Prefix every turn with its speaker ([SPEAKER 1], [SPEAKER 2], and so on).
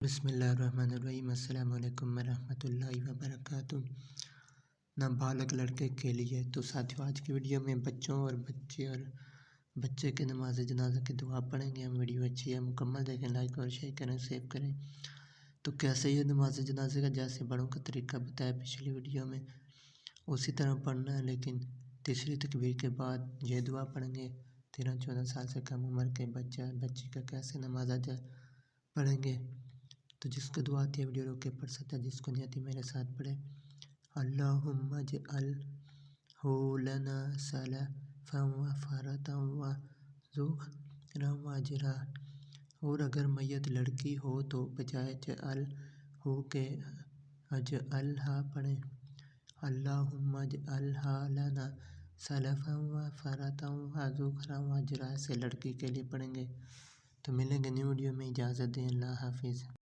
[SPEAKER 1] बिस्मिल्लाहिर्रहमानिर्रहीम। अस्सलामु अलैकुम वरहमतुल्लाहि वबरकातुह। नाबालिग लड़के के लिए तो साथियों, आज की वीडियो में बच्चों और बच्चे के नमाज जनाजा की दुआ पढ़ेंगे हम। वीडियो अच्छी है, मुकम्मल देखें, लाइक और शेयर करें, सेव करें। तो कैसे ये नमाज जनाजे का जैसे बड़ों का तरीका बताया पिछली वीडियो में, उसी तरह पढ़ना है, लेकिन तीसरी तकबीर के बाद ये दुआ पढ़ेंगे। 13-14 साल से कम उम्र के बच्ची का कैसे नमाज पढ़ेंगे। तो जिसको दुआ आती है वीडियो रोक के पढ़ सकता है, जिसको नहीं आती मेरे साथ पढ़े। अल्लाहुम्मा जअल्हु लना सलफ़न व फ़रतन व ज़ुख़रन व अजरा। और अगर मैयत लड़की हो तो बजाय जअल्हु के अजअल्हा पढ़ें। अल्लाहुम्मा जअल्हा लना सलफ़न व फ़रतन व ज़ुख़रन व अजरा से लड़की के लिए पढ़ेंगे। तो मिलेंगे न्यू वीडियो में, इजाज़त दें, अल्लाह हाफ़िज़।